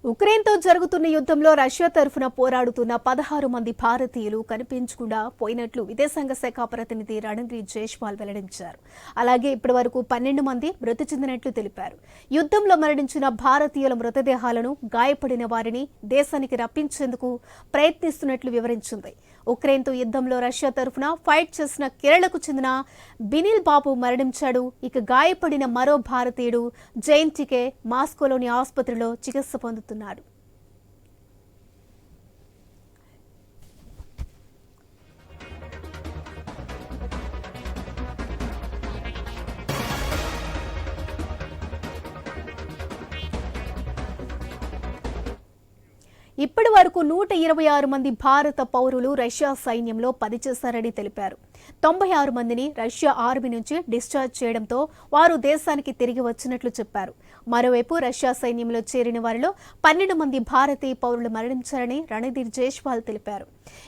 ఉక్రెయిన్తో జరుగుతున్న యుద్ధంలో రష్యా తరఫున పోరాడుతున్న 16 మంది భారతీయులు కనిపించకుండా పోయినట్లు విదేశాంగ శాఖ ప్రతినిధి రణధీర్ జైస్వాల్ వెల్లడించారు. అలాగే ఇప్పటివరకు 12 మంది మృతి చెందినట్లు తెలిపారు. యుద్ధంలో మరణించిన భారతీయుల మృతదేహాలను గాయపడిన వారిని దేశానికి రప్పించేందుకు ప్రయత్నిస్తున్నట్లు వివరించింది. ఉక్రెయిన్తో యుద్ధంలో రష్యా తరఫున ఫైట్ చేసిన కేరళకు చెందిన బినిల్ బాబు మరణించాడు. ఇక గాయపడిన మరో భారతీయుడు జైంటికే మాస్కోలోని ఆసుపత్రిలో చికిత్స పొందుతున్నారు. ఇప్పటి వరకు 126 మంది భారత పౌరులు రష్యా సైన్యంలో పనిచేశారని తెలిపారు. 96 మందిని రష్యా ఆర్మీ నుంచి డిశ్చార్జ్ చేయడంతో వారు దేశానికి తిరిగి వచ్చినట్లు చెప్పారు. మరోవైపు రష్యా సైన్యంలో చేరిన వారిలో 12 మంది భారతీయ పౌరులు మరణించారని రణధీర్ జైస్వాల్ తెలిపారు.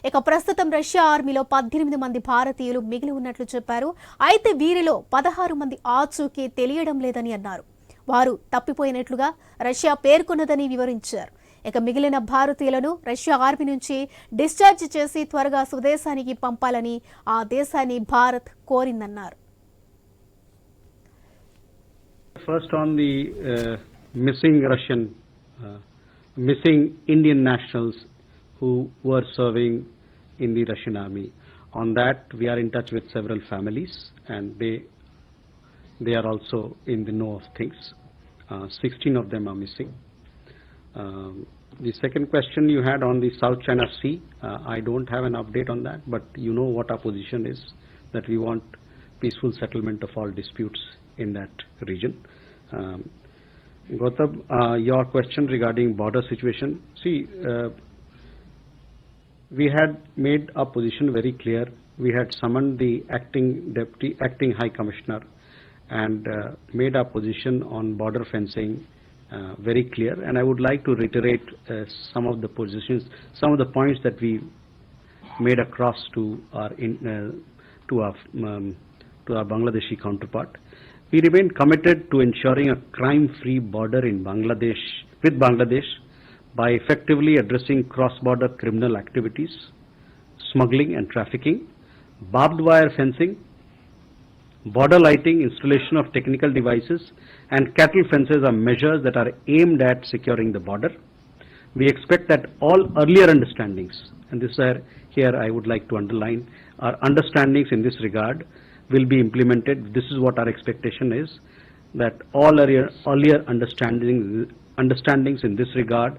ఇక ప్రస్తుతం రష్యా ఆర్మీలో 18 మంది భారతీయులు మిగిలి ఉన్నట్లు చెప్పారు. అయితే వీరిలో 16 మంది ఆచూకీ తెలియడం లేదని అన్నారు. వారు తప్పిపోయినట్లుగా రష్యా పేర్కొన్నదని వివరించారు. ఇక మిగిలిన భారతీయులను రష్యా ఆర్మీ నుంచి డిశ్చార్జ్ చేసి త్వరగా స్వదేశానికి పంపాలని ఆ దేశాన్ని Bharat కోరిందన్నారు. First on the missing Indian nationals who were serving in the Russian army. On that we are in touch with several families and they are also in the know of things. 16 of them are missing. The second question you had on the South China Sea, I don't have an update on that, but you know what our position is, that we want peaceful settlement of all disputes in that region. Gautam, your question regarding border situation, see, we had made our position very clear. We had summoned the acting High Commissioner and made our position on border fencing very clear, and I would like to reiterate some of the positions, some of the points that we made across to our Bangladeshi counterpart. We remain committed to ensuring a crime-free border in Bangladesh with Bangladesh by effectively addressing cross-border criminal activities, smuggling and trafficking, barbed wire fencing, border lighting, installation of technical devices, and cattle fences are measures that are aimed at securing the border. We expect that all earlier understandings, and this here I would like to underline, our understandings in this regard will be implemented. This is what our expectation is, that all earlier understandings in this regard